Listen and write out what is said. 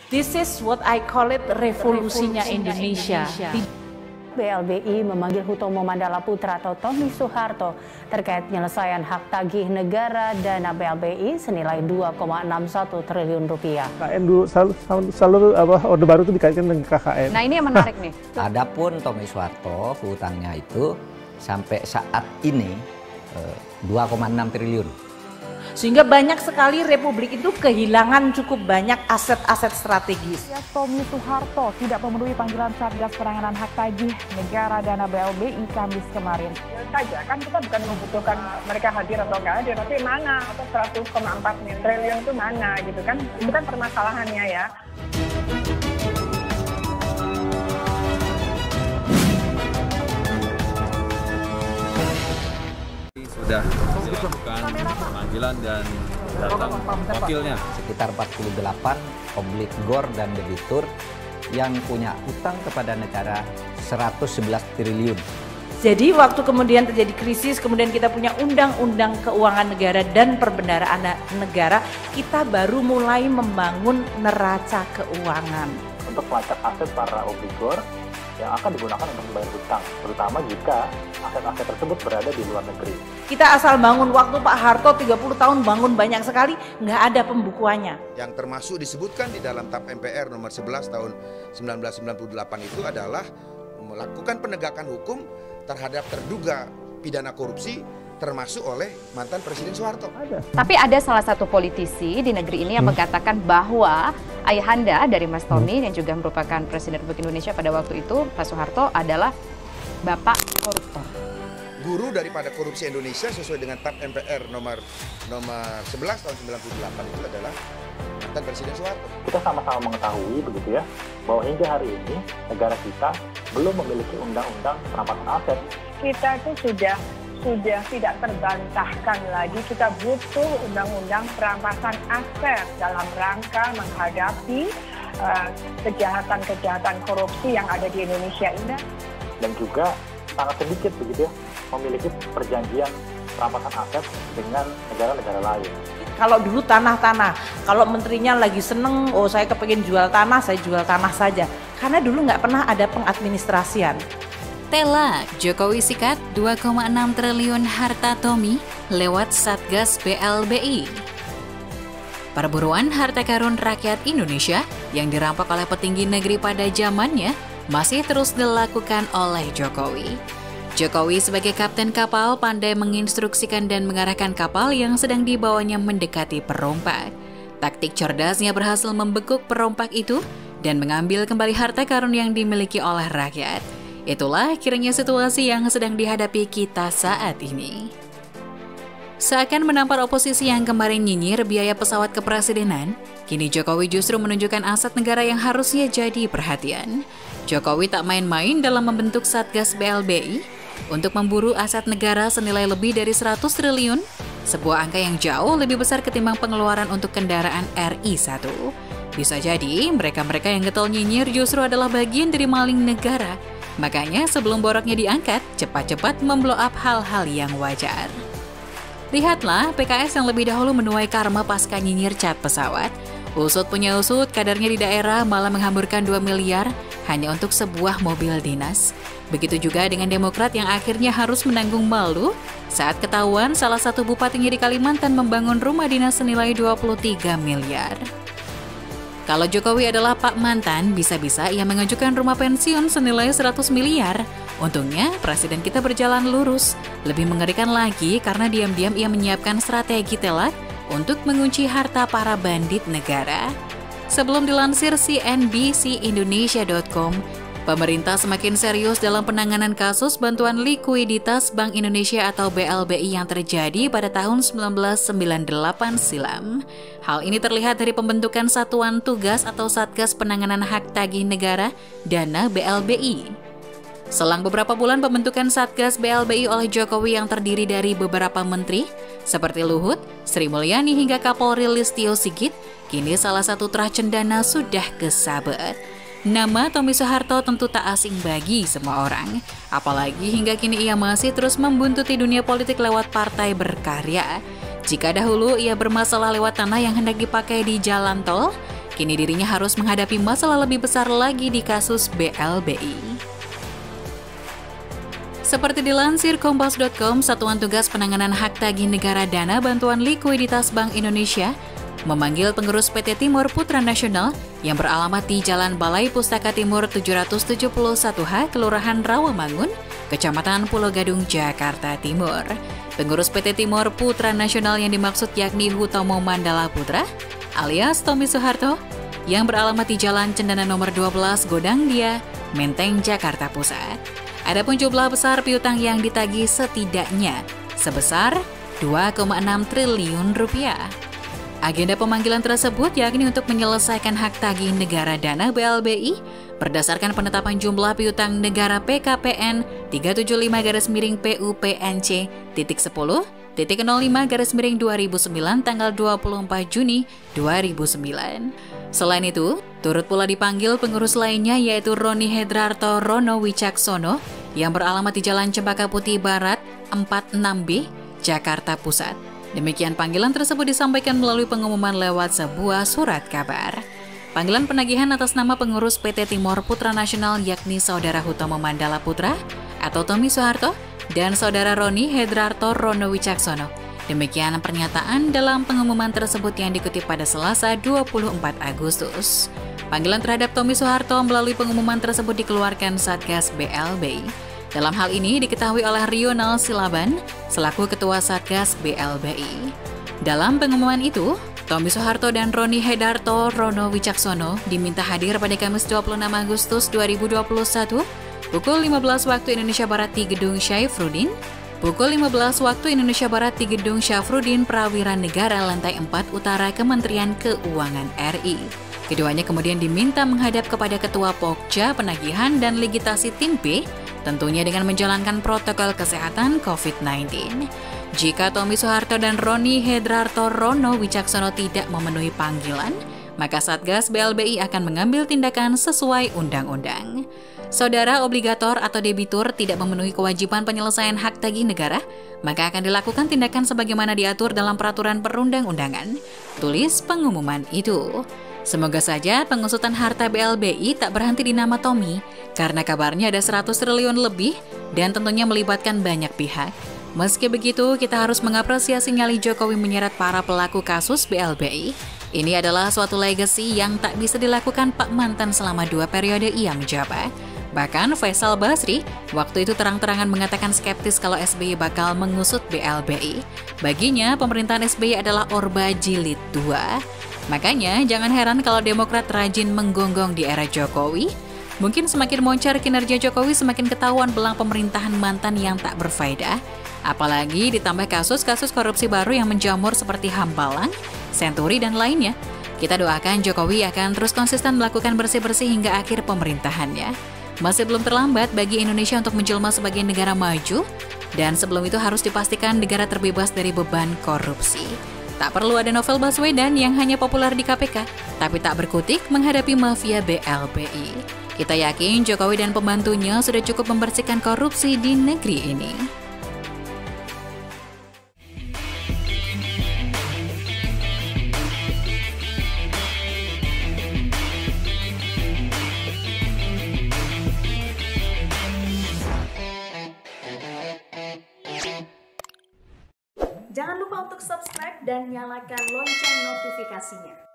This is what I call it revolusinya Indonesia. BLBI memanggil Hutomo Mandala Putra atau Tommy Soeharto terkait penyelesaian hak tagih negara dana BLBI senilai 2,61 triliun rupiah. KKN dulu selalu Orde Baru itu dikaitkan dengan KKN. Nah ini yang menarik nih. Adapun Tommy Soeharto hutangnya itu sampai saat ini 2,6 triliun. Sehingga banyak sekali Republik itu kehilangan cukup banyak aset-aset strategis. Tommy Soeharto tidak memenuhi panggilan Satgas Penanganan Hak Tagih Negara Dana BLBI Kamis kemarin. Saja kan kita bukan membutuhkan mereka hadir atau nggak hadir, tapi mana atau 100,4 triliun itu mana gitu kan, bukan permasalahannya ya. Sudah dilakukan pemanggilan dan datang wakilnya. Sekitar 48 obligor dan debitur yang punya utang kepada negara 111 triliun. Jadi waktu kemudian terjadi krisis, kemudian kita punya undang-undang keuangan negara dan perbendaharaan negara, kita baru mulai membangun neraca keuangan. Untuk melacak aset para obligor yang akan digunakan untuk membayar hutang, terutama jika aset-aset tersebut berada di luar negeri. Kita asal bangun, waktu Pak Harto 30 tahun bangun banyak sekali, nggak ada pembukuannya. Yang termasuk disebutkan di dalam TAP MPR nomor 11 tahun 1998 itu adalah melakukan penegakan hukum terhadap terduga pidana korupsi termasuk oleh mantan Presiden Soeharto. Tapi ada salah satu politisi di negeri ini yang mengatakan bahwa ayahanda dari Mas Tommy yang juga merupakan Presiden Republik Indonesia pada waktu itu, Pak Soeharto, adalah Bapak koruptor. Guru daripada korupsi Indonesia sesuai dengan TAP MPR nomor 11 tahun 98 itu adalah mantan Presiden Soeharto. Kita sama-sama mengetahui begitu ya, bahwa hingga hari ini negara kita belum memiliki undang-undang perampasan aset. Kita itu sudah tidak terbantahkan lagi, kita butuh undang-undang perampasan aset dalam rangka menghadapi kejahatan-kejahatan korupsi yang ada di Indonesia ini. Dan juga sangat sedikit begitu ya, memiliki perjanjian perampasan aset dengan negara-negara lain. Kalau dulu tanah-tanah, kalau menterinya lagi seneng, oh saya kepengen jual tanah, saya jual tanah saja. Karena dulu nggak pernah ada pengadministrasian. Tela, Jokowi sikat 2,6 triliun harta Tommy lewat Satgas BLBI. Perburuan harta karun rakyat Indonesia yang dirampak oleh petinggi negeri pada zamannya masih terus dilakukan oleh Jokowi. Jokowi sebagai kapten kapal pandai menginstruksikan dan mengarahkan kapal yang sedang dibawanya mendekati perompak. Taktik cerdasnya berhasil membekuk perompak itu dan mengambil kembali harta karun yang dimiliki oleh rakyat. Itulah kiranya situasi yang sedang dihadapi kita saat ini. Seakan menampar oposisi yang kemarin nyinyir biaya pesawat kepresidenan, kini Jokowi justru menunjukkan aset negara yang harusnya jadi perhatian. Jokowi tak main-main dalam membentuk Satgas BLBI untuk memburu aset negara senilai lebih dari 100 triliun, sebuah angka yang jauh lebih besar ketimbang pengeluaran untuk kendaraan RI1. Bisa jadi mereka-mereka yang getol nyinyir justru adalah bagian dari maling negara. Makanya sebelum boroknya diangkat, cepat-cepat memblow up hal-hal yang wajar. Lihatlah PKS yang lebih dahulu menuai karma pasca nyinyir cat pesawat. Usut punya usut, kadarnya di daerah malah menghamburkan 2 miliar hanya untuk sebuah mobil dinas. Begitu juga dengan Demokrat yang akhirnya harus menanggung malu saat ketahuan salah satu bupatinya di Kalimantan membangun rumah dinas senilai 23 miliar. Kalau Jokowi adalah Pak Mantan, bisa-bisa ia mengajukan rumah pensiun senilai 100 miliar. Untungnya, Presiden kita berjalan lurus. Lebih mengerikan lagi karena diam-diam ia menyiapkan strategi telak untuk mengunci harta para bandit negara. Sebelum dilansir CNBCindonesia.com, pemerintah semakin serius dalam penanganan kasus bantuan likuiditas Bank Indonesia atau BLBI yang terjadi pada tahun 1998 silam. Hal ini terlihat dari pembentukan Satuan Tugas atau Satgas Penanganan Hak Tagih Negara Dana BLBI. Selang beberapa bulan pembentukan Satgas BLBI oleh Jokowi yang terdiri dari beberapa menteri, seperti Luhut, Sri Mulyani hingga Kapolri Listio Sigit, kini salah satu teracendana sudah kesabet. Nama Tommy Soeharto tentu tak asing bagi semua orang, apalagi hingga kini ia masih terus membuntuti dunia politik lewat partai berkarya. Jika dahulu ia bermasalah lewat tanah yang hendak dipakai di jalan tol, kini dirinya harus menghadapi masalah lebih besar lagi di kasus BLBI. Seperti dilansir Kompas.com, Satuan Tugas Penanganan Hak Tagih Negara Dana Bantuan Likuiditas Bank Indonesia memanggil pengurus PT Timur Putra Nasional yang beralamat di Jalan Balai Pustaka Timur 771H, Kelurahan Rawamangun, Kecamatan Pulau Gadung, Jakarta Timur. Pengurus PT Timur Putra Nasional yang dimaksud yakni Hutomo Mandala Putra alias Tommy Soeharto yang beralamat di Jalan Cendana nomor 12 Godangdia, Menteng, Jakarta Pusat. Adapun jumlah besar piutang yang ditagih setidaknya sebesar 2,6 triliun rupiah. Agenda pemanggilan tersebut yakni untuk menyelesaikan hak tagih negara dana BLBI berdasarkan penetapan jumlah piutang negara PKPN 375-PUPNC.10.05-2009 tanggal 24 Juni 2009. Selain itu, turut pula dipanggil pengurus lainnya yaitu Roni Hedrarto Rono Wicaksono yang beralamat di Jalan Cempaka Putih Barat 46B, Jakarta Pusat. Demikian panggilan tersebut disampaikan melalui pengumuman lewat sebuah surat kabar. Panggilan penagihan atas nama pengurus PT Timur Putra Nasional yakni Saudara Hutomo Mandala Putra atau Tommy Soeharto dan Saudara Roni Hedrarto Rono Wicaksono. Demikian pernyataan dalam pengumuman tersebut yang dikutip pada Selasa 24 Agustus. Panggilan terhadap Tommy Soeharto melalui pengumuman tersebut dikeluarkan Satgas BLBI. Dalam hal ini diketahui oleh Rional Silaban selaku Ketua Satgas BLBI. Dalam pengumuman itu, Tommy Soeharto dan Roni Hedrarto Rono Wicaksono diminta hadir pada Kamis 26 Agustus 2021 pukul 15 waktu Indonesia Barat di Gedung Syafruddin, pukul 15 waktu Indonesia Barat di Gedung Syafruddin Prawira Negara lantai 4 Utara Kementerian Keuangan RI. Keduanya kemudian diminta menghadap kepada Ketua Pokja Penagihan dan Ligitasi Tim P, tentunya dengan menjalankan protokol kesehatan COVID-19. Jika Tommy Soeharto dan Roni Hedrarto Rono Wicaksono tidak memenuhi panggilan, maka Satgas BLBI akan mengambil tindakan sesuai undang-undang. Saudara obligator atau debitur tidak memenuhi kewajiban penyelesaian hak tagih negara, maka akan dilakukan tindakan sebagaimana diatur dalam peraturan perundang-undangan. Tulis pengumuman itu. Semoga saja pengusutan harta BLBI tak berhenti di nama Tommy, karena kabarnya ada 100 triliun lebih dan tentunya melibatkan banyak pihak. Meski begitu, kita harus mengapresiasi nyali Jokowi menyeret para pelaku kasus BLBI. Ini adalah suatu legasi yang tak bisa dilakukan Pak Mantan selama 2 periode ia menjabat. Bahkan Faisal Basri waktu itu terang-terangan mengatakan skeptis kalau SBY bakal mengusut BLBI. Baginya, pemerintahan SBY adalah Orba Jilid 2. Makanya, jangan heran kalau Demokrat rajin menggonggong di era Jokowi. Mungkin semakin moncar kinerja Jokowi, semakin ketahuan belang pemerintahan mantan yang tak berfaedah. Apalagi ditambah kasus-kasus korupsi baru yang menjamur seperti Hambalang, Senturi, dan lainnya. Kita doakan Jokowi akan terus konsisten melakukan bersih-bersih hingga akhir pemerintahannya. Masih belum terlambat bagi Indonesia untuk menjelma sebagai negara maju, dan sebelum itu harus dipastikan negara terbebas dari beban korupsi. Tak perlu ada Novel Baswedan yang hanya populer di KPK, tapi tak berkutik menghadapi mafia BLBI. Kita yakin Jokowi dan pembantunya sudah cukup membersihkan korupsi di negeri ini. Jangan lupa untuk subscribe dan nyalakan lonceng notifikasinya.